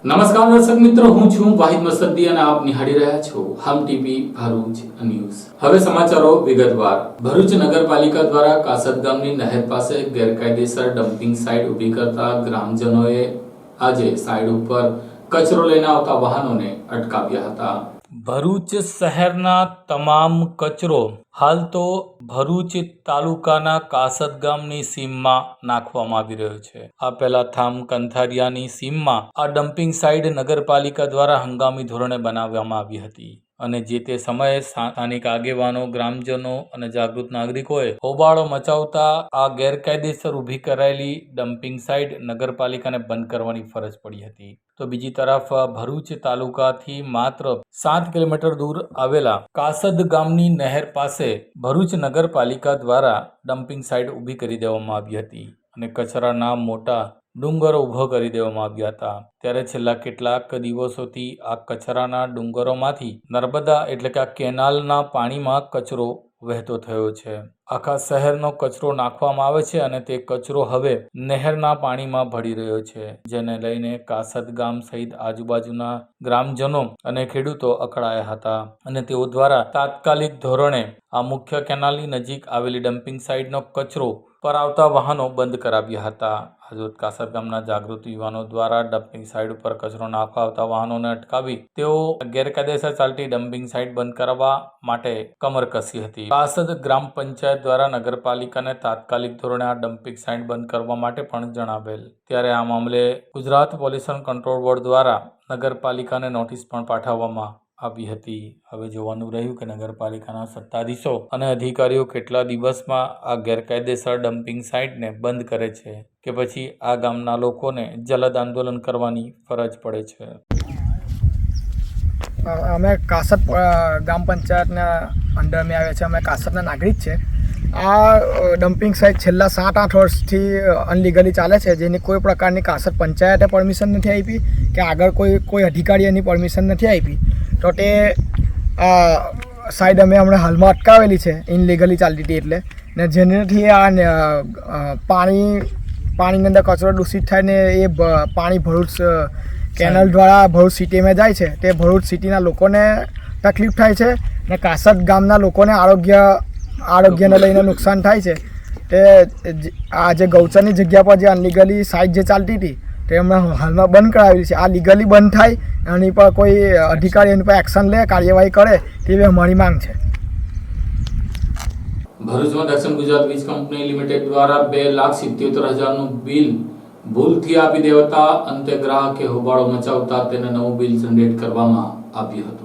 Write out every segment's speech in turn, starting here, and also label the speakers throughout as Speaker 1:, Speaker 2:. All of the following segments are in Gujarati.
Speaker 1: નમસ્કાર દર્શક મિત્રો, હું છું વાહિદ મસદ્દી અને આપ નિહાળી રહ્યા છો હમ ટીવી ભરૂચ ન્યૂઝ। હવે સમાચારો વિગતવાર। ભરૂચ નગરપાલિકા દ્વારા કાસદ ગામની નહેર પાસે ગેરકાયદેસર ડમ્પિંગ સાઇટ ઊભી કરતા ગ્રામજનોએ આજે સાઇટ ઉપર કચરો લઈને આવતા વાહનોને અટકાવ્યા હતા। ભરૂચ શહેરના તમામ કચરો હાલ તો ભરૂચ તાલુકાના કાસદ ગામની સીમમાં નાખવામાં આવી રહ્યો છે। આ પહેલા થામ કંથારિયાની સીમમાં આ ડમ્પિંગ સાઇટ નગરપાલિકા દ્વારા હંગામી ધોરણે બનાવવામાં આવી હતી અને જે તે સમયે સ્થાનિક આગેવાનો, ગ્રામજનો અને જાગૃત નાગરિકોએ હોબાળો મચાવતા આ ગેરકાયદેસર ઊભી કરાયેલી ડમ્પિંગ સાઇટ નગરપાલિકાને બંધ કરવાની ફરજ પડી હતી। તો બીજી તરફ ભરૂચ તાલુકાથી માત્ર 7 કિલોમીટર દૂર આવેલા કાસદ ગામની નહેર પાસે ભરૂચ નગરપાલિકા દ્વારા ડમ્પિંગ સાઇટ ઊભી કરી દેવામાં આવી હતી અને કચરાના મોટા ડુંગરો ઊભો કરી દેવામાં આવ્યા હતા। ત્યારે છેલ્લા કેટલાક દિવસોથી આ કચરાના ડુંગરોમાંથી નર્મદા એટલે કે આ કેનાલના પાણીમાં કચરો વહેતો થયો છે। આખા શહેરનો કચરો નાખવામાં આવે છે અને તે કચરો હવે નહેરના પાણીમાં ભળી રહ્યો છે, જેને લઈને કાસદ ગામ સહિત આજુબાજુના ગ્રામજનો અને ખેડૂતો અકળાયા હતા અને તેઓ દ્વારા તાત્કાલિક ધોરણે આ મુખ્ય કેનાલની નજીક આવેલી ડમ્પિંગ સાઇટનો કચરો પર આવતા વાહનો બંધ કરાવ્યા હતા। આજરોજ કાસદ ગામના જાગૃત યુવાનો દ્વારા ડમ્પિંગ સાઇટ ઉપર કચરો નાખવા આવતા વાહનોને અટકાવી તેઓ ગેરકાયદેસર ચાલતી ડમ્પિંગ સાઇટ બંધ કરાવવા માટે કમર કસી હતી। કાસદ ગ્રામ પંચાયત દ્વારા નગરપાલિકાને તાત્કાલિક ધોરણે આ ડમ્પિંગ સાઇટ બંધ કરવા માટે પણ જણાવેલ। ત્યારે આ મામલે ગુજરાત પોલ્યુશન કંટ્રોલ બોર્ડ દ્વારા નગરપાલિકાને નોટિસ પણ પાઠવવામાં આવી હતી। હવે જોવાનું રહ્યું કે નગરપાલિકાના સત્તાધીશો અને અધિકારીઓ કેટલા દિવસમાં આ ગેરકાયદેસર ડમ્પિંગ સાઇટને બંધ કરે છે કે પછી આ ગામના લોકોને જલદ આંદોલન કરવાની ફરજ પડે છે।
Speaker 2: અમે કાસદ ગ્રામ પંચાયતના અંડરમાં આવ્યા છે। અમે કાસદના નાગરિક છે। આ ડમ્પિંગ સાઇટ છેલ્લા 7-8 વર્ષથી અનલીગલી ચાલે છે, જેની કોઈ પ્રકારની કાસદ પંચાયતે પરમિશન નથી આપી કે આગળ કોઈ અધિકારી એની પરમિશન નથી આપી। તો તે સાઇડ અમે હમણાં હાલમાં અટકાવેલી છે ઇનલીગલી ચાલતી હતી એટલે, ને જેનાથી આ પાણીની અંદર કચરો દૂષિત થાય ને એ પાણી ભરૂચ કેનલ દ્વારા ભરૂચ સિટીમાં જાય છે। તે ભરૂચ સિટીના લોકોને તકલીફ થાય છે ને કાસદ ગામના લોકોને આરોગ્યને લઈને નુકસાન થાય છે। તે આ જે ગૌચરની જગ્યા પર જે અનલીગલી સાઇટ જે ચાલતી હતી તે હમણાં હાલમાં બંધ કરાવેલી છે। આ લીગલી બંધ થાય, એની પર કોઈ અધિકારી એની પર એક્શન લે, કાર્યવાહી કરે તેવી અમારી માંગ છે।
Speaker 1: ભરૂચમાં દક્ષિણ ગુજરાત વીજ કંપની લિમિટેડ દ્વારા 2,77,000નું બિલ ભૂલથી આપી દેવાતા અંતે ગ્રાહકે હોબાળો મચાવતા તેને નવું બિલ જનરેટ કરવામાં આવ્યું હતું।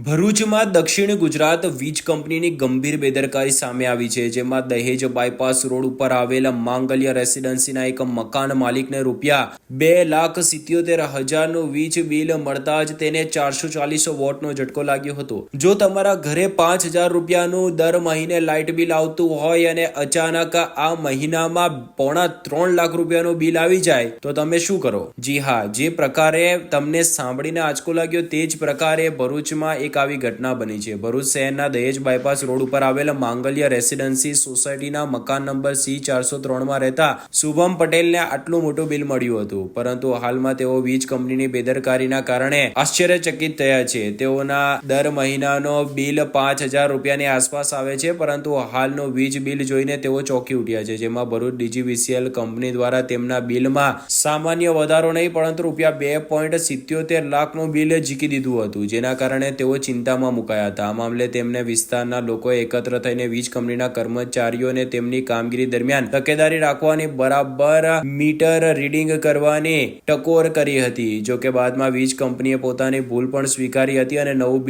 Speaker 3: ભરૂચમાં દક્ષિણ ગુજરાત વીજ કંપનીની ગંભીર બેદરકારી સામે આવી છે, જેમાં દહેજ બાયપાસ રોડ ઉપર આવેલા માંગલ્ય રેસિડેન્સીના એક મકાન માલિકને ₹2,77,000નું વીજ બિલ મળતા જ તેને 440 વોટનો ઝટકો લાગ્યો હતો। જો તમારા ઘરે ₹5,000નું દર મહિને લાઇટ બિલ આવતું હોય અને અચાનક આ મહિનામાં ₹3.5 લાખનું બિલ આવી જાય તો તમે શું કરો? જી હા, જે પ્રકારે તમને સાંભળીને આંચકો લાગ્યો તે જ પ્રકારે ભરૂચમાં એક આવી ઘટના બની છે। ભરૂચ શહેરના દહેજ બાયપાસ રોડ ઉપર આવેલા માંગલ્ય રેસિડેન્સી સોસાયટીના મકાન નંબર C403માં રહેતા શુભમ પટેલને આટલું મોટું બિલ મળ્યું હતું, પરંતુ હાલમાં તેઓ વીજ કંપનીની બેદરકારીના કારણે આશ્ચર્યચકિત થયા છે। તેઓના દર મહિનાનો બિલ ₹5,000ની આસપાસ આવે છે, પરંતુ હાલનું વીજ બિલ જોઈને તેઓ ચોંકી ઉઠ્યા છે, જેમાં ભરૂચ DGVCL કંપની દ્વારા તેમના બિલમાં સામાન્ય વધારો નહીં પરંતુ ₹2.77 લાખનું બિલ ઝીકી દીધું હતું, જેના કારણે તેઓ ચિંતામાં મુકાયા હતા। આ મામલે તેમને વિસ્તારના લોકોએ એકત્ર થઈને વીજ કંપનીના કર્મચારીઓને તેમની કામગીરી દરમિયાન તકેદારી રાખવાની, બરાબર મીટર રીડિંગ કરવાની ટકોર કરી હતી। જો કે બાદમાં વીજ કંપનીએ પોતાની ભૂલ પણ સ્વીકારી હતી અને નવું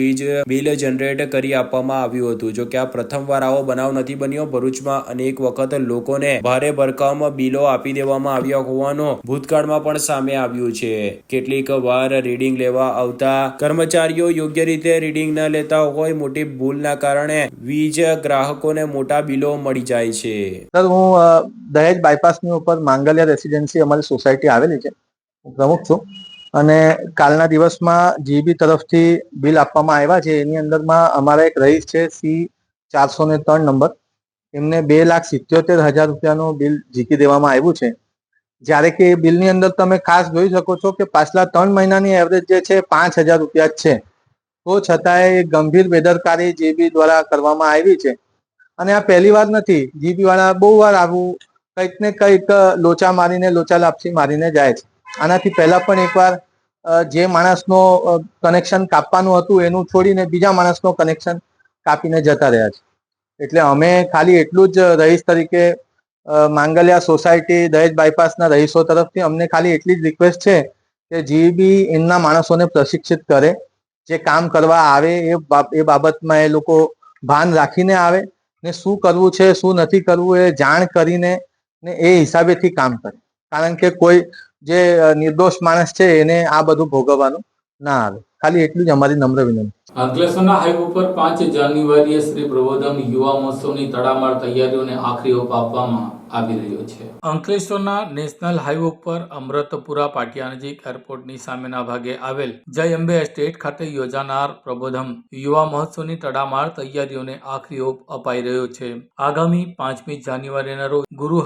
Speaker 3: બિલ જનરેટ કરી આપવામાં આવ્યું હતું। જો કે આ પ્રથમવાર આવો બનાવ નથી બન્યો। ભરૂચમાં અનેક વખત લોકોને ભારે ભરકામમાં બિલો આપી દેવામાં આવ્યા હોવાનું ભૂતકાળમાં પણ સામે આવ્યું છે। કેટલીક વાર રીડિંગ લેવા આવતા કર્મચારીઓ યોગ્ય રીતે રીડિંગ ન લેતા હોય, મોટી ભૂલના કારણે વીજ ગ્રાહકોને મોટા બિલો મળી જાય છે।
Speaker 4: સર, હું દહેજ બાયપાસની ઉપર માંગલ્ય રેસિડેન્સી અમારી સોસાયટી આવેલી છે, હું પ્રમુખ છું અને કાલના દિવસમાં જીબી તરફથી બિલ આપવામાં આવ્યા છે। એની અંદરમાં અમારા એક રહીશ છે C403 નંબર, એમને ₹2,77,000નું બિલ ઝીકી દેવામાં આવ્યું છે। જ્યારે કે એ બિલની અંદર તમે ખાસ જોઈ શકો છો કે પાછલા 3 મહિનાની એવરેજ જે છે 5,000 રૂપિયા જ છે. તો છતાંય એ ગંભીર બેદરકારી જીબી દ્વારા કરવામાં આવી છે. અને આ પહેલી વાર નથી, જીબી વાળા બહુ વાર આવું કંઈક ને કંઈક લોચા મારીને લોચા લાપસી મારીને જાય છે. આનાથી પહેલા પણ એકવાર જે માણસનો કનેક્શન કાપવાનું હતું એનું છોડીને બીજા માણસનો કનેક્શન કાપીને જતા રહ્યા છે. એટલે અમે ખાલી એટલું જ રહીશ તરીકે માંગલિયા સોસાયટી દહેજ બાયપાસના રહીશો તરફથી અમને ખાલી એટલી જ રિક્વેસ્ટ છે કે જીબી એમના માણસોને પ્રશિક્ષિત કરે, જે કામ કરવા આવે એ બાબતમાં એ લોકો ભાન રાખીને આવે ને શું કરવું છે શું નથી કરવું એ જાણ કરીને ને એ હિસાબેથી કામ કરે. કારણ કે કોઈ જે નિર્દોષ માણસ છે એને આ બધું ભોગવવાનું ના આવે. ખાલી એટલું જ અમારી નમ્ર વિનંતી.
Speaker 1: અંકલેશ્વરના હાઈવે ઉપર 5 જાન્યુઆરીએ શ્રી પ્રબોધમ યુવા મહોત્સવની તડામાર તૈયારીઓને આખરી ઓપ આપવામાં આવી રહ્યો છે. અંકલેશ્વરના નેશનલ હાઈવે ઉપર અમૃતપુરા પાટિયા નજીક એરપોર્ટની સામેના ભાગે આવેલ જય અંબે એસ્ટેટ ખાતે યોજાનાર પ્રબોધમ યુવા મહોત્સવની તડામાર તૈયારીઓને આખરી ઓપ અપાઈ રહ્યો છે. આગામી 5મી જાન્યુઆરીના રોજ ગુરુ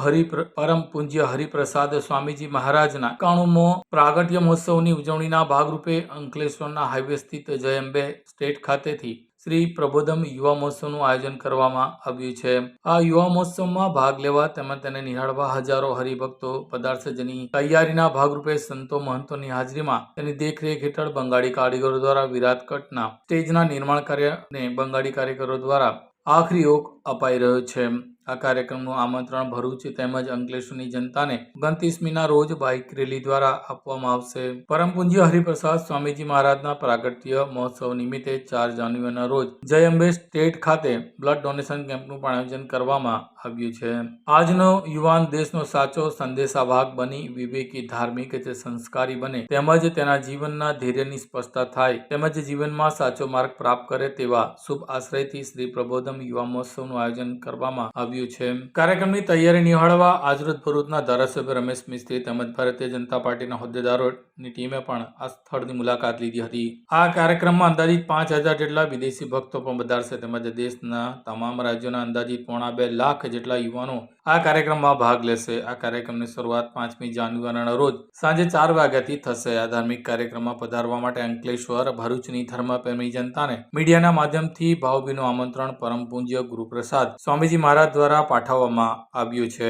Speaker 1: પરમ પૂજ્ય હરિપ્રસાદ સ્વામીજી મહારાજના 91મો પ્રાગટ્ય મહોત્સવની ઉજવણીના ભાગરૂપે અંકલેશ્વરના હાઈવે સ્થિત જય અંબે સ્ટેટ ખાતેથી શ્રી પ્રબોધમ યુવા મહોત્સવનું આયોજન કરવામાં આવ્યું છે. આ યુવા મહોત્સવમાં ભાગ લેવા તેમજ તેને નિહાળવા હજારો હરિભક્તો પધારશે, જેની તૈયારીના ભાગરૂપે સંતો મહંતોની હાજરીમાં તેની દેખરેખ હેઠળ બંગાળી કારીગરો દ્વારા વિરાટ કટના સ્ટેજના નિર્માણ કાર્યને બંગાળી કારીગરો દ્વારા આખરી ઓપ અપાઈ રહ્યો છે. આ કાર્યક્રમનું આમંત્રણ ભરૂચ તેમજ અંકલેશ્વરની જનતાને 29મીના રોજ બાઇક રેલી દ્વારા આપવામાં આવશે. પરમ પૂજ્ય હરિપ્રસાદ સ્વામીજી મહારાજના પ્રાગટ્ય મહોત્સવ નિમિત્તે 4 જાન્યુઆરીના રોજ જય અંબે સ્ટેટ ખાતે બ્લડ ડોનેશન કેમ્પનું પણ આયોજન કરવામાં આવ્યું છે. આજનો યુવાન દેશનો સાચો સંદેશાવાહક બની વિવેકી, ધાર્મિક, સંસ્કારી બને તેમજ તેના જીવનના ધૈર્યની સ્પષ્ટતા થાય તેમજ જીવનમાં સાચો માર્ગ પ્રાપ્ત કરે તેવા શુભ આશ્રયથી શ્રી પ્રબોધમ યુવા મહોત્સવનું આયોજન કરવામાં આવ્યું છે. કાર્યક્રમની તૈયારી નિહાળવા આજરોજ ભરૂચના ધારાસભ્ય રમેશ મિસ્ત્રી તેમજ ભારતીય જનતા પાર્ટીના હોદ્દેદારોની ટીમે પણ આ સ્થળની મુલાકાત લીધી હતી. આ કાર્યક્રમમાં અંદાજિત 5,000 જેટલા વિદેશી ભક્તો પણ પધારશે તેમજ દેશના તમામ રાજ્યોના અંદાજિત 2.5 લાખ જેટલા યુવાનો આ કાર્યક્રમમાં ભાગ લેશે. આ કાર્યક્રમની શરૂઆત 5મી જાન્યુઆરીના રોજ સાંજે 4 વાગ્યાથી થશે. આ ધાર્મિક કાર્યક્રમમાં પધારવા માટે અંકલેશ્વર, ભરૂચની ધર્મપ્રેમી જનતાને મીડિયાના માધ્યમથી ભાવભીનું આમંત્રણ પરમ પૂજ્ય ગુરુપ્રસાદ સ્વામીજી મહારાજ દ્વારા પાઠવવામાં આવ્યું છે.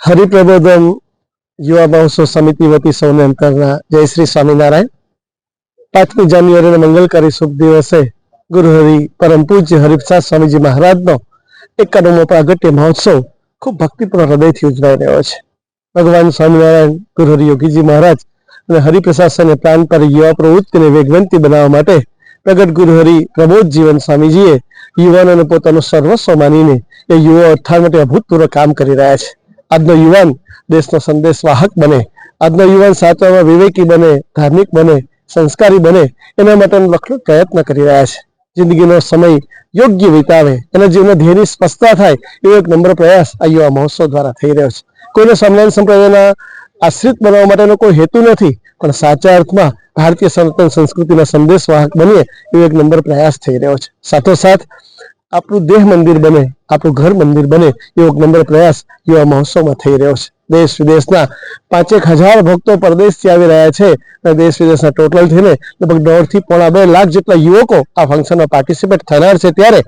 Speaker 5: હરિપ્રબોધમ યુવા મહોત્સવ સમિતિ વતી સૌને અંતરના જય શ્રી સ્વામિનારાયણ. 5મી જાન્યુઆરીના મંગલકારી શુભ દિવસે ગુરુહરિ પરમ પૂજ્ય હરિપ્રસાદ સ્વામીજી મહારાજનો 91મો પ્રાગટ્ય મહોત્સવ ખૂબ ભક્તિપૂર્ણ હૃદયથી ઉજવાઈ રહ્યો છે. ભગવાન સ્વામિનારાયણ, ગુરુહરિ યોગીજી મહારાજ અને હરિપ્રસાદ સ્વામી પ્રાણ પર યુવા પ્રવૃત્તિને વેગવંતી બનાવવા માટે પ્રગટ ગુરુહરિ પ્રબોધ જીવન સ્વામીજીએ યુવાનોને પોતાનું સર્વસ્વ માનીને એ યુવા ઉત્થાન માટે અભૂતપૂર્વ કામ કરી રહ્યા છે. આજનો યુવાન દેશનો સંદેશવાહક બને, આજનો યુવાન સાચવામાં વિવેકી બને, ધાર્મિક બને, સંસ્કારી બને એના માટેનો લખો પ્રયત્ન કરી રહ્યા છે. જિંદગીનો સમય યોગ્ય વિતાવે, એના જીવનના ધ્યેયની સ્પષ્ટતા થાય એવો એક નમ્ર પ્રયાસ આ યુવા મહોત્સવ દ્વારા થઈ રહ્યો છે. કોઈને સ્વામિનારાયણ સંપ્રદાયના આશ્રિત બનાવવા માટેનો કોઈ હેતુ નથી, પણ સાચા અર્થમાં ભારતીય સનાતન સંસ્કૃતિના સંદેશવાહક બનીએ એવો એક નમ્ર પ્રયાસ થઈ રહ્યો છે. સાથોસાથ આપણું દેહ મંદિર બને, આપણું ઘર મંદિર બને એવો એક નમ્ર પ્રયાસ યુવા મહોત્સવમાં થઈ રહ્યો છે. દેશ વિદેશના 5,000 ભક્તો પરદેશથી આવી રહ્યા છે અને દેશ વિદેશના ટોટલ થઈને લગભગ 1.5 થી 2.5 લાખ જેટલા યુવકો આ ફંક્શનમાં પાર્ટિસિપેટ થનાર છે. ત્યારે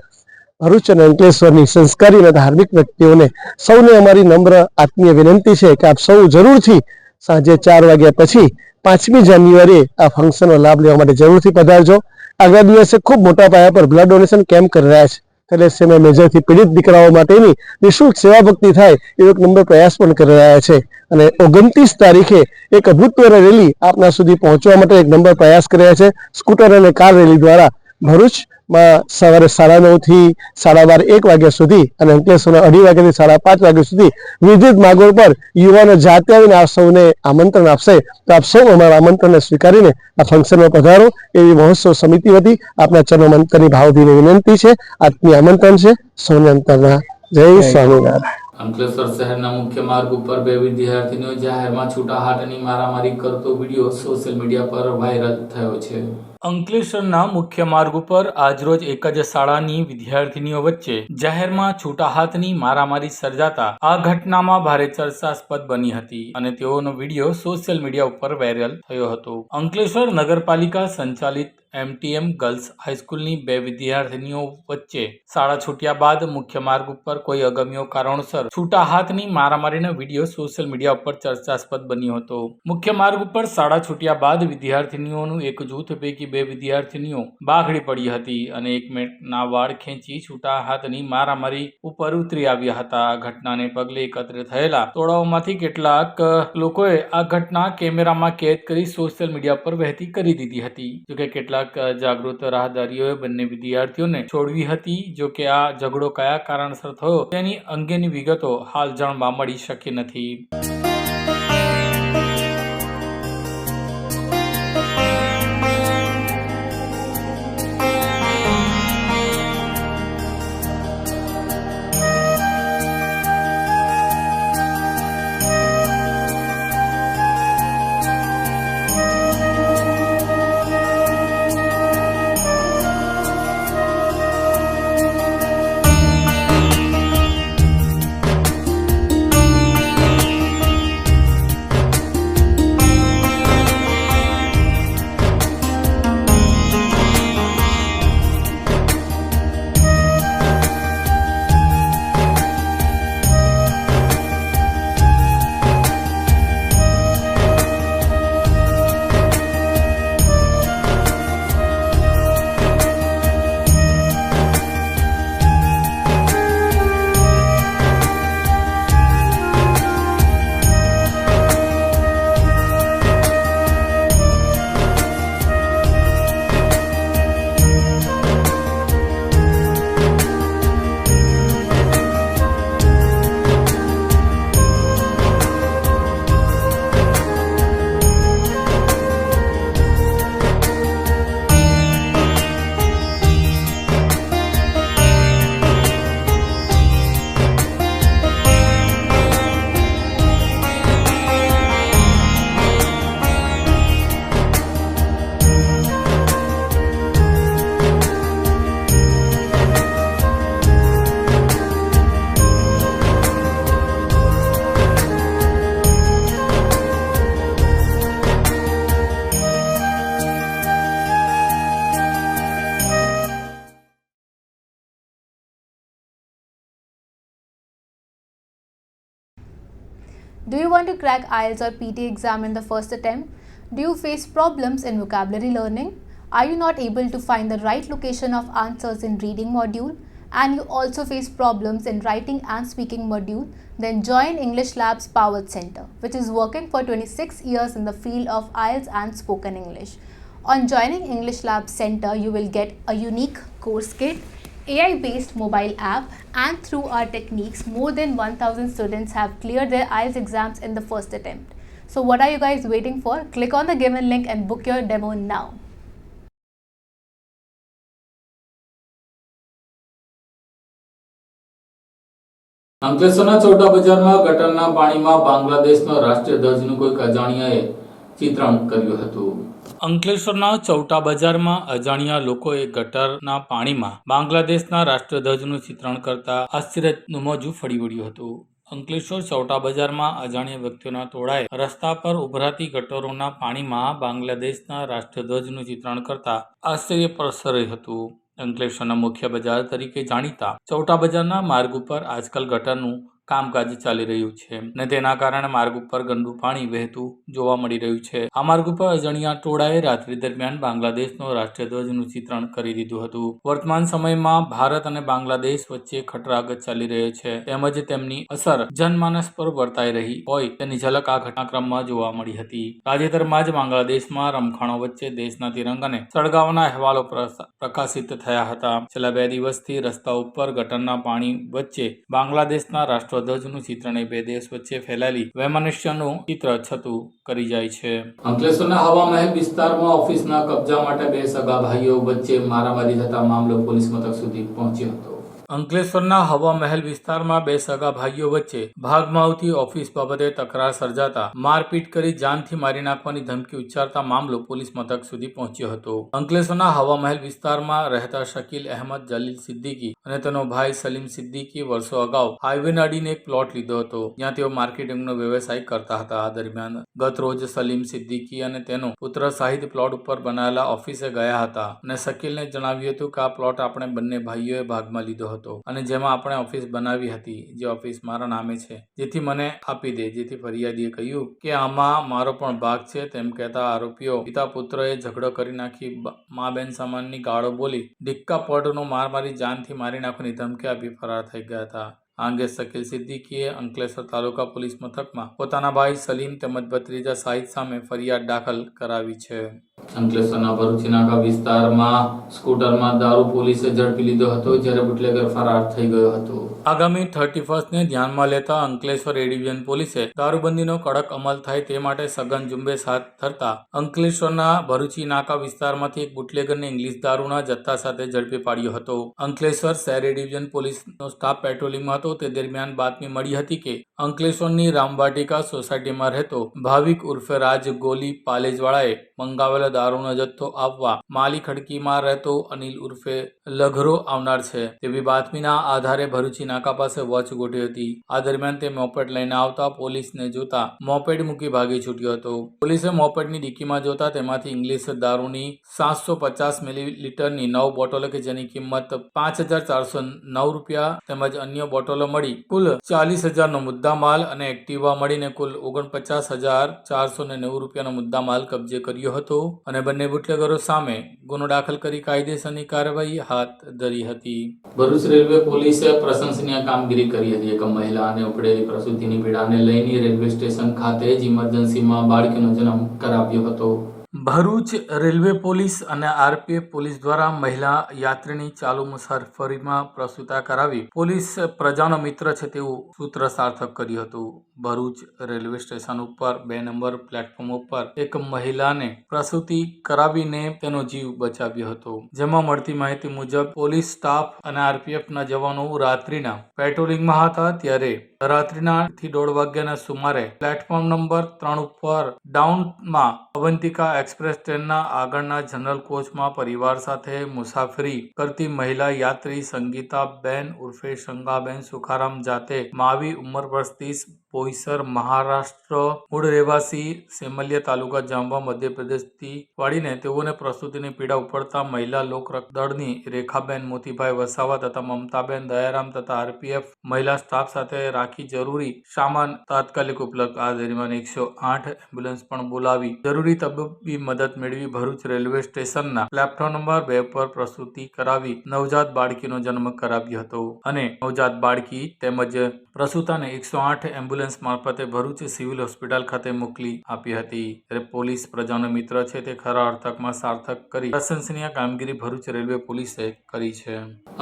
Speaker 5: ભરૂચ અને અંકલેશ્વરની સંસ્કારી અને ધાર્મિક વ્યક્તિઓને સૌને અમારી નમ્ર આત્મીય વિનંતી છે કે આપ સૌ જરૂરથી સાંજે 4 વાગ્યા પછી 5મી જાન્યુઆરીએ આ ફંક્શનનો લાભ લેવા માટે જરૂરથી પધારજો. આગલા દિવસે ખૂબ મોટા પાયા પર બ્લડ ડોનેશન કેમ્પ કરી રહ્યા છે. થેલેસેમિયા મેજરથી પીડિત દીકરાઓ માટેની નિઃશુલ્ક સેવા ભક્તિ થાય એવો એક નમ્ર પ્રયાસ પણ કરી રહ્યા છે. અને 29 તારીખે એક અભૂતપૂર્વ રેલી આપના સુધી પહોંચવા માટે એક નમ્ર પ્રયાસ કરી રહ્યા છે. સ્કૂટર અને કાર રેલી દ્વારા ભરૂચમાં સવારે 9:30 થી 12:30 1 વાગ્યા સુધી અને અંકલેશ્વરના 2:30 વાગ્યાથી 5:30 વાગ્યા સુધી વિવિધ માર્ગો પર યુવાનો જાતે આવીને આપ સૌને આમંત્રણ આપશે. તો આપ સૌ અમારા આમંત્રણને સ્વીકારીને આ ફંક્શનમાં પધારો એવી મહોત્સવ સમિતિ વતી આપના ચરણોમાં અંતરની ભાવભીની વિનંતી છે. આત્મીય આમંત્રણ છે. સૌને અંતરના જય સ્વામિનારાયણ.
Speaker 1: અંકલેશ્વર શહેરના મુખ્ય માર્ગ ઉપર 2 વિદ્યાર્થીઓ જાહેરમાં છૂટા હાથની મારામારી કરતો વિડીયો સોશિયલ મીડિયા પર વાયરલ થયો છે. અંકલેશ્વરના મુખ્ય માર્ગ ઉપર આજરોજ એક જ શાળાની વિદ્યાર્થીનીઓ વચ્ચે જાહેરમાં છૂટા હાથની મારામારી સર્જાતા આ ઘટનામાં ભારે ચર્ચાસ્પદ બની હતી અને તેઓનો વિડીયો સોશિયલ મીડિયા ઉપર વાયરલ થયો હતો. અંકલેશ્વર નગરપાલિકા સંચાલિત MTM ગર્લ્સ હાઈસ્કૂલની બે વિદ્યાર્થીનીઓ વચ્ચે શાળા છૂટ્યા બાદ મુખ્ય માર્ગ ઉપર કોઈ અગમ્ય કારણોસર છૂટા હાથની મારામારીનો વિડીયો સોશિયલ મીડિયા ઉપર ચર્ચાસ્પદ બન્યો હતો. મુખ્ય માર્ગ ઉપર શાળા છૂટ્યા બાદ વિદ્યાર્થીનીઓનું એક જૂથ પૈકી બે વિદ્યાર્થીનીઓ બાગડી પડી હતી અને એકમેકના વાળ ખેંચી છૂટા હાથની મારામારી ઉપર ઉતરી આવ્યા હતા. આ ઘટનાને પગલે એકત્ર થયેલા ટોળાઓમાંથી કેટલાક લોકોએ આ ઘટના કેમેરામાં કેદ કરી સોશિયલ મીડિયા પર વહેતી કરી દીધી હતી. જોકે કેટલાક જાગૃત રાહદારીઓએ બંને વિદ્યાર્થીઓને છોડવી હતી. જોકે આ ઝઘડો કયા કારણસર થયો તેની અંગેની વિગતો હાલ જાણવા મળી શકી નથી.
Speaker 6: Do you want to crack IELTS or PT exam in the first attempt? Do you face problems in vocabulary learning? Are you not able to find the right location of answers in reading module? And you also face problems in writing and speaking module? Then join English Labs Powered Center, which is working for 26 years in the field of IELTS and spoken English. On joining English Labs Center, you will get a unique course kit, AI-based mobile app, and through our techniques, more than 1,000 students have cleared their IELTS exams in the first attempt. So what are you guys waiting for? Click on the given link and book your demo now.
Speaker 1: અંકલેશ્વરના ચોટા બજારમાં ગટરના પાણીમાં બાંગ્લાદેશનો રાષ્ટ્રીય ધ્વજનું કોઈક અજાણ્યાએ ચિત્રણ કર્યું હતું. અંકલેશ્વરના ચૌટા બજારમાં અજાણ્યા લોકોએ ગટરના પાણીમાં બાંગ્લાદેશના રાષ્ટ્રધ્વજનું ચિત્રણ કરતા આશ્ચર્યનું મોજું ફરી વળ્યું હતું. અંકલેશ્વર ચૌટા બજારમાં અજાણ્યા વ્યક્તિઓના ટોળાએ રસ્તા પર ઉભરાતી ગટરોના પાણીમાં બાંગ્લાદેશના રાષ્ટ્રધ્વજનું ચિત્રણ કરતા આશ્ચર્ય પ્રસર્યું હતું. અંકલેશ્વરના મુખ્ય બજાર તરીકે જાણીતા ચૌટા બજારના માર્ગ ઉપર આજકાલ ગટરનું કામકાજ ચાલી રહ્યું છે અને તેના કારણે માર્ગ ઉપર ગંદુ પાણી વહેતું જોવા મળી રહ્યું છે. આ માર્ગ ઉપર અજાણ્યા ટોળાએ રાત્રિ દરમિયાન બાંગ્લાદેશનો રાષ્ટ્રધ્વજનું ચિત્રણ કરી દીધું હતું. વર્તમાન સમયમાં ભારત અને બાંગ્લાદેશ વચ્ચે ખટરાગત ચાલી રહ્યો છે તેમજ તેમની અસર જનમાનસ પર વર્તાઈ રહી હોય તેની ઝલક આ ઘટનાક્રમમાં જોવા મળી હતી. તાજેતરમાં જ બાંગ્લાદેશમાં રમખાણો વચ્ચે દેશના તિરંગાને સળગાવવાના અહેવાલો પ્રકાશિત થયા હતા. છેલ્લા 2 દિવસથી રસ્તા ઉપર ગટરના પાણી વચ્ચે બાંગ્લાદેશના રાષ્ટ્રધ્વજનું ચિત્રને બે દેશ વચ્ચે ફેલાયેલી વૈમનસ્યનું ચિત્ર છતું કરી જાય છે. અંકલેશ્વરના હવા મહેલ વિસ્તારમાં ઓફિસના કબજા માટે બે સગા ભાઈઓ વચ્ચે મારામારી થતા મામલો પોલીસ મથક સુધી પહોંચ્યો હતો. અંકલેશ્વરના હવા મહેલ વિસ્તારમાં બે સગા ભાઈઓ વચ્ચે ભાગમાં આવતી ઓફિસ બાબતે તકરાર સર્જાતા મારપીટ કરી જાનથી મારી નાખવાની ધમકી ઉચ્ચારતા મામલો પોલીસ મથક સુધી પહોંચ્યો હતો. અંકલેશ્વરના હવા મહેલ વિસ્તારમાં રહેતા શકીલ અહેમદ જલીલ સિદ્દીકી અને તેનો ભાઈ સલીમ સિદ્દીકી વર્ષો અગાઉ હાઈવેને અડીને એક પ્લોટ લીધો હતો, જ્યાં તેઓ માર્કેટિંગનો વ્યવસાય કરતા હતા. આ દરમિયાન ગત રોજ સલીમ સિદ્દીકી અને તેનો પુત્ર શાહિદ પ્લોટ ઉપર બનાવેલા ઓફિસે ગયા હતા અને શકીલને જણાવ્યું હતું કે આ પ્લોટ આપણે બંને ભાઈઓએ ભાગમાં લીધો હતો અને જેમાં આપણે ઓફિસ બનાવી હતી, જે ઓફિસ મારા નામે છે, જેથી મને આપી દે. જેથી ફરિયાદીએ કહ્યું કે આમાં મારો પણ ભાગ છે. તેમ કહેતા આરોપીઓ પિતા પુત્રએ ઝઘડો કરી નાખી મા બેન સમાનની ગાળો બોલી ડિક્કા પડનો માર મારી જાનથી મારી નાખવાની ધમકી આપી ફરાર થઈ ગયા હતા. આ અંગે શકીલ સિદ્દીકીએ અંકલેશ્વર તાલુકા પોલીસ મથકમાં પોતાના ભાઈ સલીમ તેમજ ભત્રીજા શાહિદ સામે ફરિયાદ દાખલ કરાવી છે. અંકલેશ્વરના ભરૂચી નાકા વિસ્તારમાં સ્કૂટરમાં દારૂ પોલીસે ઝડપી લીધો હતો, જ્યારે બુટલેગર ફરાર થઈ ગયો હતો. આગામી 31 ને ધ્યાનમાં લેતા અંકલેશ્વર એ ડિવિઝન પોલીસે દારૂબંધીનો કડક અમલ થાય તે માટે સઘન ઝુંબેશ હાથ ધરતા અંકલેશ્વરના ભરૂચી નાકા વિસ્તારમાંથી એક બુટલેગરને ઇંગ્લિશ દારૂના જથ્થા સાથે ઝડપી પાડ્યો હતો. અંકલેશ્વર શહેર એ ડિવિઝન પોલીસનો સ્ટાફ પેટ્રોલિંગમાં હતો તે દરમિયાન બાતમી મળી હતી કે અંકલેશ્વરની રામવાટિકા સોસાયટીમાં રહેતો ભાવિક ઉર્ફે રાજ ગોલી પાલેજવાળાએ મંગાવેલો દારૂનો જથ્થો આપવા માલી ખડકીમાં રહેતો અનિલ ઉર્ફે લઘરો આવનાર છે તેવી બાતમીના આધારે ભરૂચી નાકા પાસે વોચ ગોઠવી હતી. આ દરમિયાન તે મોપેડ લઈને આવતા પોલીસને જોતા મોપેડ મૂકી ભાગી છૂટ્યો હતો. પોલીસે મોપેડની ડિક્કીમાં જોતા તેમાંથી ઇંગ્લિશ દારૂની 750 મિલીલીટરની 9 બોટલો કે જેની કિંમત ₹5,409 તેમજ અન્ય બોટલો મળી કુલ 40,000નો મુદ્દામાલ અને એક્ટિવા મળીને કુલ ₹49,490નો મુદ્દામાલ કબજે કર્યો હતો અને બંને બુટલેગરો સામે ગુનો દાખલ કરી કાયદેસરની કાર્યવાહી હાથ ધરી હતી. ભરૂચ રેલવે પોલીસે પ્રશંસનીય કામગીરી કરી હતી. એક મહિલાને ઉપડેલી પ્રસૂતિની પીડાને લઈને રેલવે સ્ટેશન ખાતે જ ઇમરજન્સીમાં બાળકીનો જન્મ કરાવ્યો હતો. ભરૂચ રેલવે પોલીસ અને આરપીએફ પોલીસ દ્વારા મહિલા યાત્રીની ચાલુ મુસાફરીમાં પ્રસૂતા કરાવી પોલીસ પ્રજાનો મિત્ર છે તેવું સૂત્ર સાર્થક કર્યું હતું. ભરૂચ રેલવે સ્ટેશન ઉપર 2 નંબર પ્લેટફોર્મ ઉપર એક મહિલાને પ્રસૂતિ કરાવીને તેનો જીવ બચાવ્યો હતો. જેમાં મળતી માહિતી મુજબ પોલીસ સ્ટાફ અને આરપીએફના જવાનો રાત્રિના પેટ્રોલિંગમાં હતા, ત્યારે રાત્રિના 1:30 વાગ્યાના સુમારે પ્લેટફોર્મ નંબર 3 ઉપર ડાઉનમાં અવંતિકા એક્સપ્રેસ ટ્રેનના આગળના જનરલ કોચમાં પરિવાર સાથે મુસાફરી કરતી મહિલા યાત્રી સંગીતાબેન ઉર્ફે શંગાબેન સુખારામ જાતે માવી ઉંમર વર્ષ 30 બોઈસર મહારાષ્ટ્ર મૂળ રહેવાસી સેમલિયા તાલુકા જાંબા મધ્યપ્રદેશથી વાળીને તેઓને પ્રસૂતિની પીડા ઉપડતા મહિલા લોકરક્ષક દળની રેખાબેન મોતીભાઈ વસાવા તથા મમતાબેન દયારામ તથા આરપીએફ મહિલા સ્ટાફ સાથે રાખી જરૂરી સામાન તાત્કાલિક ઉપલબ્ધ. આ દરમિયાન 108 એમ્બ્યુલન્સ પણ બોલાવી જરૂરી તબીબી મદદ મેળવી ભરૂચ રેલવે સ્ટેશનના પ્લેટફોર્મ નંબર 2 પર પ્રસૂતિ કરાવી નવજાત બાળકીનો જન્મ કરાવ્યો હતો અને નવજાત બાળકી તેમજ પ્રસૂતાને 108 એમ્બ્યુલન્સ મારફતે ભરૂચ સિવિલ હોસ્પિટલ ખાતે મોકલી આપી હતી. ત્યારે પોલીસ પ્રજાનો મિત્ર છે તે ખરા અર્થમાં સાર્થક કરી પ્રશંસનીય કામગીરી ભરૂચ રેલવે પોલીસે કરી છે.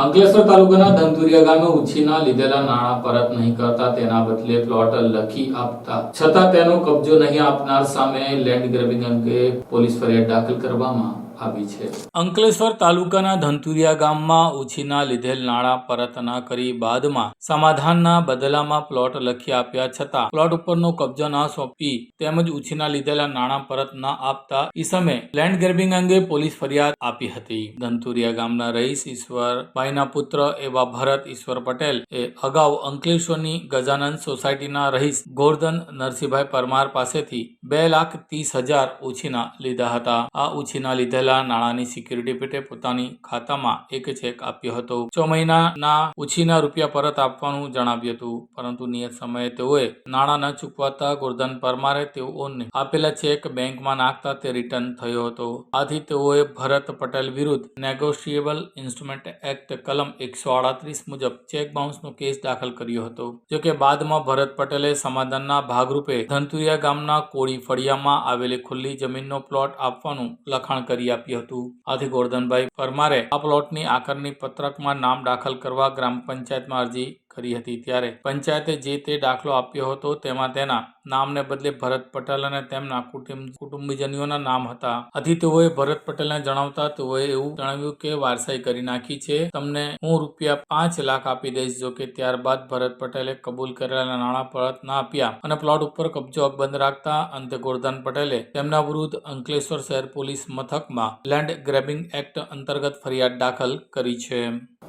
Speaker 1: અંકલેશ્વર તાલુકાના ધંતુરિયા ગામે ઉછીના લીધેલા નાણાં પરત નહીં કરતા તેના બદલે પ્લોટ લખી આપતા છતાં તેનો કબજો નહીં આપનાર સામે લેન્ડ ગ્રેબિંગ અંગે પોલીસ ફરિયાદ દાખલ કરવામાં આવી છે. અંકલેશ્વર તાલુકાના ધંતુરિયા ગામમાં ઉછીના લીધેલ નાણાં પરત ન કરી બાદમાં સમાધાનના બદલામાં પ્લોટ લખી આપ્યા છતાં પ્લોટ ઉપરનો કબજો ન સોંપી તેમજ ઉછીના લીધેલા નાણાં પરત ન આપતા ઈસમે લેન્ડ ગ્રેબિંગ અંગે પોલીસ ફરિયાદ આપી હતી. ધંતુરિયા ગામના રહીશ ઈશ્વરભાઈના પુત્ર એવા ભરત ઈશ્વર પટેલ એ અગાઉ અંકલેશ્વરની ગજાનંદ સોસાયટીના રહીશ ગોરધન નરસિંહભાઈ પરમાર પાસેથી 2,30,000 ઉછીના લીધા હતા. આ ઉછીના લીધેલા નાણાંની સિક્યુરિટી પેટે પોતાની ખાતામાં એક ચેક આપ્યો હતો. 6 મહિનાના ઉછીના રૂપિયા પરત આપવાનું જણાવ્યું હતું, પરંતુ નિયત સમયે તેઓએ નાણાં ન ચૂકવાતા ગોરધન પરમારે તેઓને આપેલા ચેક બેંકમાં નાખતા તે રિટર્ન થયો હતો. આથી તેઓએ ભરત પટેલ વિરુદ્ધ નેગોશિયેબલ ઇન્સ્ટ્રુમેન્ટ એક્ટ કલમ 138 મુજબ ચેક બાઉન્સનો કેસ દાખલ કર્યો હતો. જોકે બાદમાં ભરત પટેલે સમાધાનના ભાગરૂપે ધંતુરિયા ગામના કોળી ફળિયામાં આવેલી ખુલ્લી જમીનનો પ્લોટ આપવાનું લખાણ કરી આપ્યું હતું. આથી ગોરધનભાઈ પરમારે આ પ્લોટની આકારણી પત્રકમાં નામ દાખલ કરવા ગ્રામ પંચાયતમાં અરજી કરી હતી ત્યારે પંચાયતે જે તે દાખલો આપ્યો હતો તેમાં તેના નામને બદલે ભરત પટેલ અને તેમના કુટુંબીજનોના નામ હતા. આથી તેઓએ ભરત પટેલને જણાવતા તેઓએ એવું જણાવ્યું કે વારસાઈ કરી નાખી છે, તમને હું રૂપિયા 5 લાખ આપી દઈશ. જો કે ત્યારબાદ ભરત પટેલે કબૂલ કરેલા નાણાં પરત ના આપ્યા અને પ્લોટ ઉપર કબજો અકબંધ રાખતા અંતે ગોરધન પટેલે તેમના વિરુદ્ધ અંકલેશ્વર શહેર પોલીસ મથકમાં લેન્ડ ગ્રેબિંગ એક્ટ અંતર્ગત ફરિયાદ દાખલ કરી છે.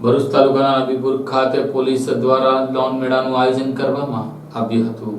Speaker 1: ભરૂચ તાલુકાના નબીપુર ખાતે પોલીસ દ્વારા લોન મેળાનું આયોજન કરવામાં આવ્યું હતું.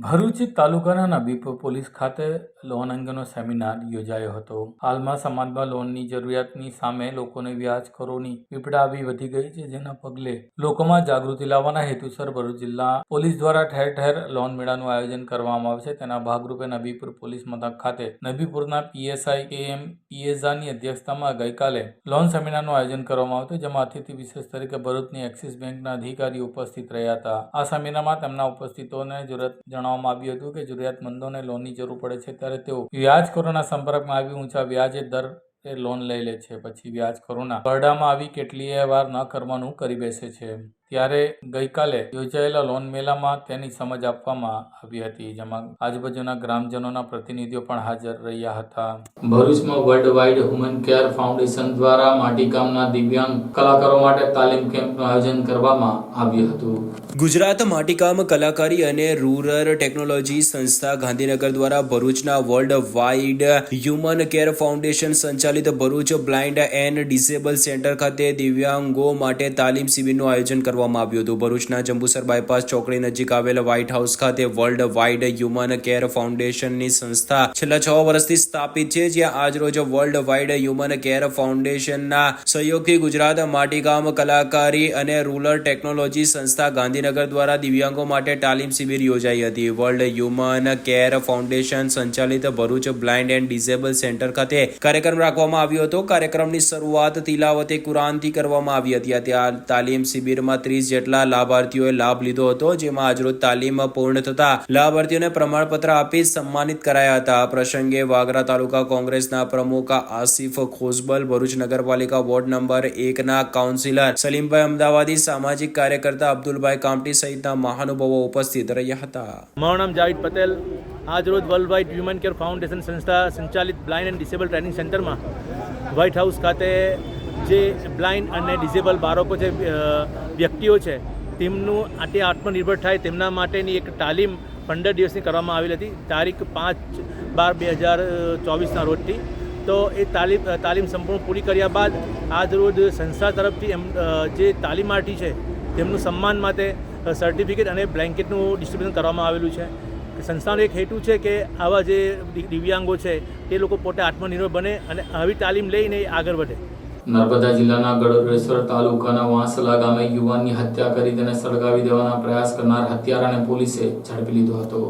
Speaker 1: ભરૂચ તાલુકાના નબીપુર પોલીસ ખાતે લોન અંગેનો સેમિનાર યોજાયો હતો. હાલમાં સમાજમાં લોનની જરૂરિયાતની સામે લોકોને વ્યાજખોરોની પીપડા આવી વધી ગઈ છે, જેના પગલે લોકોમાં જાગૃતિ લાવવાના હેતુસર ભરૂચ જિલ્લા પોલીસ દ્વારા ઠેર ઠેર લોન મેળાનું આયોજન કરવામાં આવશે. તેના ભાગરૂપે નબીપુર પોલીસ મથક ખાતે નબીપુરના પીએસઆઈ KM પિએઝાની અધ્યક્ષતામાં ગઈકાલે લોન સેમિનારનું આયોજન કરવામાં આવ્યું, જેમાં અતિથિ વિશેષ તરીકે ભરૂચની એક્સિસ બેંકના અધિકારીઓ ઉપસ્થિત રહ્યા હતા. આ સેમિનારમાં તેમના ઉપસ્થિતોને જણાવવામાં આવ્યું હતું કે જરૂરિયાતમંદોને લોનની જરૂર પડે છે ત્યારે તેઓ વ્યાજખોરોના સંપર્કમાં આવી ઊંચા વ્યાજે દરે લોન લઈ લે છે. પછી વ્યાજખોરોના બરડામાં આવી કેટલીય વાર ન કરવાનું કરી બેસે છે. ત્યારે ગઈકાલે યોજાયેલા લોન મેળામાં તેની સમજ આપવામાં આવી હતી, જેમાં આજુબાજુના ગ્રામજનોના પ્રતિનિધિઓ પણ હાજર રહ્યા હતા. ભરૂચમાં world wide human care foundation દ્વારા માટીકામના દિવ્યાંગ કલાકારો માટે તાલીમ કેમ્પનું આયોજન કરવામાં આવ્યું હતું.
Speaker 3: ગુજરાત માટીકામ કલાકારી અને રૂરલ ટેકનોલોજી સંસ્થા ગાંધીનગર દ્વારા ભરૂચના world wide human care foundation સંચાલિત Bharuch blind and disable centre ખાતે દિવ્યાંગો માટે તાલીમ શિબિરનું આયોજન કરવામાં આવ્યું હતું. ભરૂચના જંબુસર બાયપાસ ચોકડી નજીક આવેલ વ્હાઇટ હાઉસ ખાતે વર્લ્ડ વાઇડ હ્યુમન કેર ફાઉન્ડેશનની સંસ્થા છેલ્લા 6 વર્ષથી સ્થાપિત છે, જ્યાં આજરોજ વર્લ્ડ વાઇડ હ્યુમન કેર ફાઉન્ડેશનના સહયોગથી ગુજરાત માટીકામ કલાકારી અને રૂરલ ટેકનોલોજી સંસ્થા ગાંધીનગર દ્વારા દિવ્યાંગો માટે તાલીમ શિબિર યોજાઈ હતી. વર્લ્ડ હ્યુમન કેર ફાઉન્ડેશન સંચાલિત Bharuch blind and disable centre ખાતે કાર્યક્રમ રાખવામાં આવ્યો હતો. કાર્યક્રમની શરૂઆત તિલાવતે કુરાનથી કરવામાં આવી હતી. આ તાલીમ શિબિરમાં 30 જેટલા લાભાર્થીઓએ લાભ લીધો હતો, જેમાં આજરોજ તાલીમ પૂર્ણ થતા લાભાર્થીઓને પ્રમાણપત્ર આપી સન્માનિત કરાયા હતા. આ પ્રસંગે વાગરા તાલુકા કોંગ્રેસના પ્રમુખ આસિફ ખોસબલ, ભરૂચ નગરપાલિકા વોર્ડ નંબર 1 ના કાઉન્સિલર સલીમભાઈ અમદાવાદી, સામાજિક કાર્યકર્તા અબ્દુલભાઈ કામટી સહિતના મહાનુભાવો ઉપસ્થિત રહ્યા હતા.
Speaker 7: મારું નામ જાવેદ પટેલ. આજરોજ world wide human care foundation સંસ્થા સંચાલિત બ્લાઇન્ડ એન્ડ ડિસેબલ ટ્રેનિંગ સેન્ટરમાં વ્હાઇટ હાઉસ ખાતે જે બ્લાઇન્ડ અને ડિસેબલ બાળકો છે, વ્યક્તિઓ છે, તેમનું આત્મનિર્ભર થાય તેમના માટેની એક તાલીમ 15 દિવસની કરવામાં આવેલી હતી, તારીખ 5/12/2024ના રોજથી. તો એ તાલીમ સંપૂર્ણ પૂરી કર્યા બાદ આજરોજ સંસ્થા તરફથી જે તાલીમાર્થી છે તેમનું સન્માન માટે સર્ટિફિકેટ અને બ્લેન્કેટનું ડિસ્ટ્રીબ્યુશન કરવામાં આવેલું છે. સંસ્થાનો એક હેતુ છે કે આવા જે દિવ્યાંગો છે તે લોકો પોતે આત્મનિર્ભર બને અને આવી તાલીમ લઈને આગળ વધે.
Speaker 1: નર્મદા જિલ્લાના ગડોદરેશ્વર તાલુકાના વાંસલા ગામે યુવાનની હત્યા કરી તેને સળગાવી દેવાના પ્રયાસ કરનાર હત્યારાને પોલીસે ઝડપી લીધો હતો.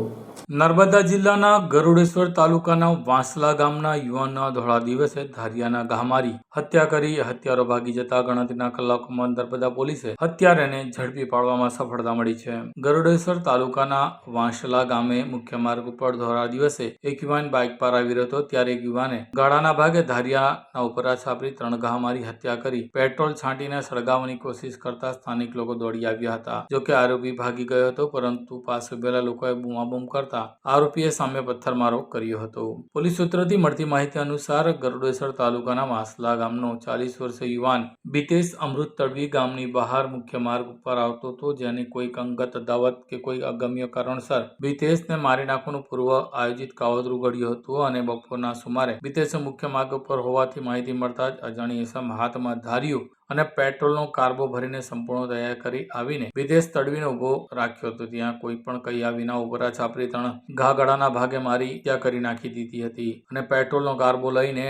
Speaker 1: નર્મદા જિલ્લાના ગરુડેશ્વર તાલુકાના વાંસલા ગામના યુવાનના ધોળા દિવસે ધારિયાના ઘા હત્યા કરી હત્યારો ભાગી જતા ગણતરીના કલાકોમાં નર્મદા પોલીસે હત્યારાને ઝડપી પાડવામાં સફળતા મળી છે. ગરુડેશ્વર તાલુકાના વાંસલા ગામે મુખ્ય માર્ગ ઉપર ધોળા દિવસે એક યુવાન બાઇક પર આવી રહ્યો હતો, ત્યારે એક યુવાને ગાળાના ભાગે ધારિયાના ઉપરા છાપરી 3 ઘા મારી હત્યા કરી પેટ્રોલ છાંટીને સળગાવવાની કોશિશ કરતા સ્થાનિક લોકો દોડી આવ્યા હતા. જોકે આરોપી ભાગી ગયો હતો, પરંતુ પાસે ઉભેલા લોકોએ બૂમાબૂમ કરતા આરોપીએ સામે પથ્થરમારો કર્યો હતો. પોલીસ સૂત્રોથી મળતી માહિતી અનુસાર ગરુડેશ્વર તાલુકાના વાંસલા ગામનો 40 વર્ષીય યુવાન બીતેશ અમૃત તડવી ગામની બહાર મુખ્ય માર્ગ ઉપર આવતો હતો, જેને કોઈક અંગત અદાવત કે કોઈ અગમ્ય કારણસર બીતેશને મારી નાખવાનું પૂર્વ આયોજિત કાવતરું ઘડ્યું હતું અને બપોરના સુમારે બીતેશ મુખ્ય માર્ગ ઉપર હોવાથી માહિતી મળતા જ અજાણી ઇસમ હાથમાં ધાર્યું અને પેટ્રોલનો કાર્બો ભરીને સંપૂર્ણ તૈયાર કરી આવીને બીતેશ તડવીને ઉભો રાખ્યો હતો. ત્યાં કોઈ પણ કહ્યા વિના ઉપરા છાપરી 3 ઘા ગળાના ભાગે મારી હત્યા કરી નાખી દીધી હતી અને પેટ્રોલનો કાર્બો લઈને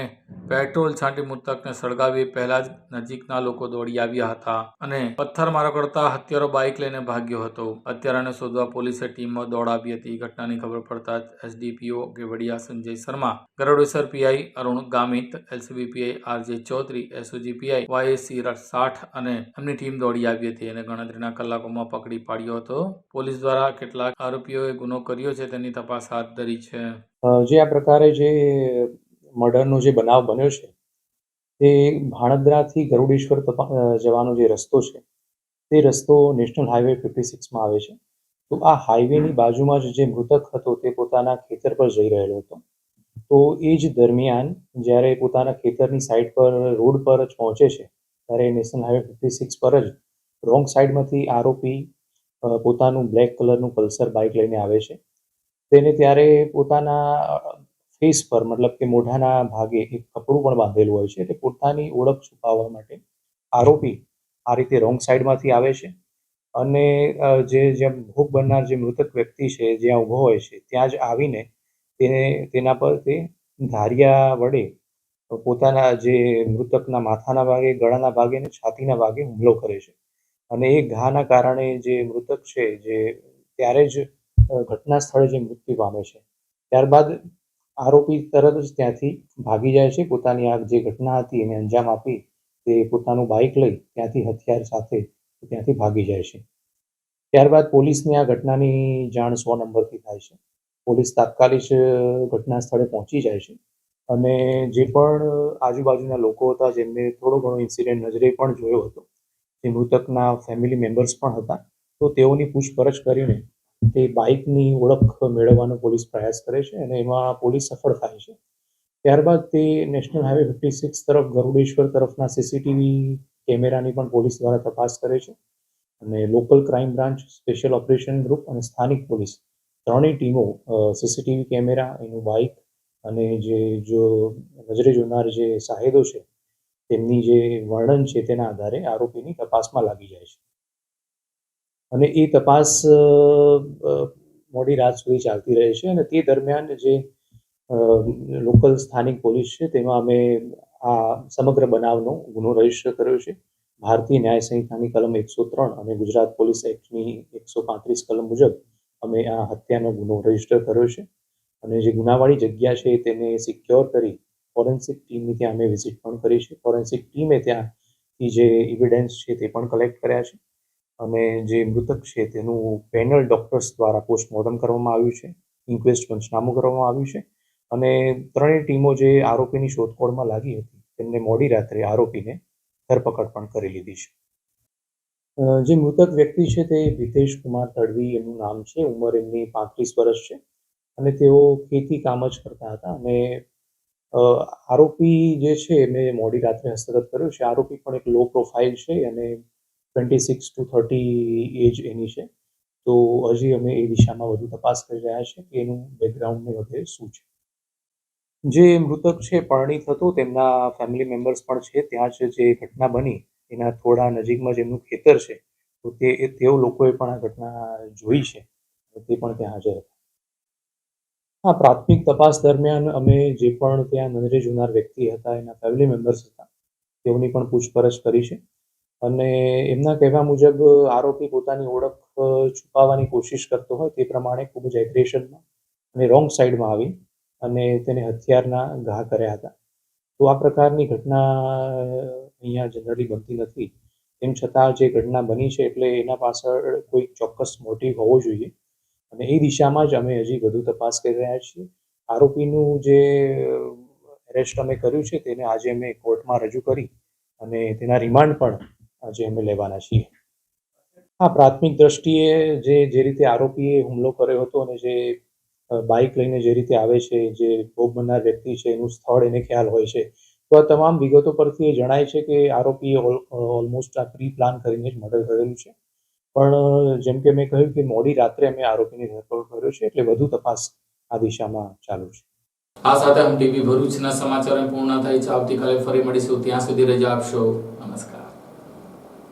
Speaker 1: પેટ્રોલ છાંટી મૃતકને સળગાવી પહેલા જ નજીકના લોકો દોડી આવ્યા હતા અને પથ્થરમારો કરતા હત્યારો બાઇક લઈને ભાગ્યો હતો. હત્યારાને શોધવા પોલીસે ટીમો દોડાવી હતી. ઘટનાની ખબર પડતા જ SDPO Kevadia Sanjay Sharma, Garudeshwar PI Arun Gamit, LCB PI RJ Chaudhary, SOG PI YAC 60 અને એમની ટીમ દોડી આવી હતી અને ગણતરીના કલાકોમાં પકડી પાડ્યો હતો. પોલીસ દ્વારા કેટલાક આરોપીઓએ ગુનો કર્યો છે તેની તપાસ હાથ ધરી છે.
Speaker 8: જે આ પ્રકારે જે મર્ડરનો જે બનાવ બન્યો છે તે ભાણદરાથી ગરુડેશ્વર જવાનો જે રસ્તો છે તે રસ્તો નેશનલ હાઈવે 56માં આવે છે. તો આ હાઈવેની બાજુમાં જ જે મૃતક હતો તે પોતાના ખેતર પર જઈ રહેલો હતો. તો એ જ દરમિયાન જ્યારે પોતાના ખેતરની સાઈડ પર રોડ પર જ પહોંચે છે ત્યારે નેશનલ હાઈવે 56 પર જ રોંગ સાઈડમાંથી આરોપી પોતાનું બ્લેક કલરનું પલ્સર બાઇક લઈને આવે છે. તેને ત્યારે પોતાના ફેસ પર મતલબ કે મોઢાના ભાગે એક કપડું પણ બાંધેલું હોય છે એટલે પોતાની ઓળખ છુપાવવા માટે આરોપી આ રીતે રોંગ સાઈડમાંથી આવે છે અને જેમ ભોગ બનનાર જે મૃતક વ્યક્તિ છે જ્યાં ઊભો હોય છે ત્યાં જ આવીને તેના પર તે ધારિયા વડે પોતાના જે મૃતકના માથાના ભાગે, ગળાના ભાગે અને છાતીના ભાગે હુમલો કરે છે અને એ ઘાના કારણે જે મૃતક છે જે ત્યારે જ ઘટના સ્થળે જે મૃત્યુ પામે છે. ત્યારબાદ આરોપી તરત જ ત્યાંથી ભાગી જાય છે. પોતાની આ જે ઘટના હતી એને અંજામ આપી તે પોતાનું બાઇક લઈ ત્યાંથી હથિયાર સાથે ત્યાંથી ભાગી જાય છે. ત્યારબાદ પોલીસને આ ઘટનાની જાણ 100 નંબરથી થાય છે. પોલીસ તાત્કાલિક ઘટના સ્થળે પહોંચી જાય છે અને જે પણ આજુબાજુના લોકો હતા જેમને થોડો ઘણો ઇન્સિડન્ટ નજરે પણ જોયો હતો, જે મૃતકના ફેમિલી મેમ્બર્સ પણ હતા, તો તેઓની પૂછપરછ કરીને તે બાઇકની ઓળખ મેળવવાનો પોલીસ પ્રયાસ કરે છે અને એમાં પોલીસ સફળ થાય છે. ત્યારબાદ તે નેશનલ હાઈવે 56 તરફ ગરુડેશ્વર તરફના સીસીટીવી કેમેરાની પણ પોલીસ દ્વારા તપાસ કરે છે અને local crime branch, special operation group અને સ્થાનિક પોલીસ ત્રણેય ટીમો સીસીટીવી કેમેરા, એનું બાઇક અને જો નજરે જોનાર જે સાહેદો છે તેમની જે વર્ણન છે તેના આધારે આરોપીની તપાસમાં લાગી જાય છે અને એ તપાસ મોડી રાત સુધી ચાલતી રહે છે અને તે દરમિયાન જે લોકલ સ્થાનિક પોલીસ છે તેમાં અમે આ સમગ્ર બનાવનો ગુનો રજીસ્ટર કર્યો છે. ભારતીય ન્યાય સંહિતાની કલમ 103 અને ગુજરાત પોલીસ એક્ટની 135 કલમ મુજબ અમે આ હત્યાનો ગુનો રજીસ્ટર કર્યો છે અને જે ગુનાવાળી જગ્યા છે તેને સિક્યોર કરી ફોરેન્સિક ટીમની ત્યાં અમે વિઝિટ પણ કરી છે. ફોરેન્સિક ટીમે ત્યાંથી જે એવિડન્સ છે તે પણ કલેક્ટ કર્યા છે અને જે મૃતક છે તેનું પેનલ ડોક્ટર્સ દ્વારા પોસ્ટમોર્ટમ કરવામાં આવ્યું છે, ઇન્ક્વેસ્ટ પંચનામું કરવામાં આવ્યું છે અને ત્રણેય ટીમો જે આરોપીની શોધખોળમાં લાગી હતી તેમને મોડી રાત્રે આરોપીને ધરપકડ પણ કરી લીધી છે. જે મૃતક વ્યક્તિ છે તે હિતેશ કુમાર તડવી એમનું નામ છે. ઉંમર એમની 35 વર્ષ છે અને તેઓ ખેતી કામ જ કરતા હતા અને આરોપી જે છે એમને મોડી રાત્રે હસ્તગત કર્યો છે. આરોપી પણ એક લો પ્રોફાઇલ છે અને 26 to 30 એજ એની છે. તો હજી અમે એ દિશામાં વધુ તપાસ કરી રહ્યા છે કે એનું બેકગ્રાઉન્ડને વગેરે શું છે. જે મૃતક છે પરણિત હતો, તેમના ફેમિલી મેમ્બર્સ પણ છે ત્યાં જ જે ઘટના બની એના થોડા નજીકમાં જ એમનું ખેતર છે તો તેઓ લોકોએ પણ આ ઘટના જોઈ છે, તે પણ ત્યાં હાજર હતા. હા, પ્રાથમિક તપાસ દરમિયાન અમે જે પણ ત્યાં નજરે જોનાર વ્યક્તિ હતા, એના ફેમિલી મેમ્બર્સ હતા, તેઓની પણ પૂછપરછ કરી છે અને એમના કહેવા મુજબ આરોપી પોતાની ઓળખ છુપાવવાની કોશિશ કરતો હોય તે પ્રમાણે ખૂબ જ એગ્રેશનમાં અને રોંગ સાઈડમાં આવી અને તેને હથિયારના ઘા કર્યા હતા. તો આ પ્રકારની ઘટના અહીંયા જનરલી બનતી નથી. તેમ છતાં જે ઘટના બની છે એટલે એના પાછળ કોઈ ચોક્કસ મોટિવ હોવો જોઈએ અને એ દિશામાં જ અમે હજી વધુ તપાસ કરી રહ્યા છીએ. આરોપીનું જે એરેસ્ટ અમે કર્યું છે તેને આજે અમે કોર્ટમાં રજૂ કરી અને તેના રિમાન્ડ પણ આજે અમે લેવાના છીએ. હા, પ્રાથમિક દ્રષ્ટિએ જે રીતે આરોપીએ હુમલો કર્યો હતો અને જે બાઇક લઈને જે રીતે આવે છે, જે ભોગ બનનાર વ્યક્તિ છે એનું સ્થળ એને ખ્યાલ હોય છે, તો આ તમામ વિગતો પરથી એ જણાય છે કે આરોપીએ ઓલમોસ્ટ આ પ્રી પ્લાન કરીને જ મર્ડર કરેલું છે. પણ જેમ કે મેં કહ્યું કે મોડી રાત્રે અમે આરોપીની ધરપકડ કર્યો છે એટલે વધુ તપાસ આ દિશામાં ચાલુ છે.
Speaker 1: આ સાથે હમ ટીવી ભરૂચના સમાચારો પૂર્ણ થાય છે. આવતીકાલે ફરી મળીશું. ત્યાં સુધી રજા આપશો. નમસ્કાર.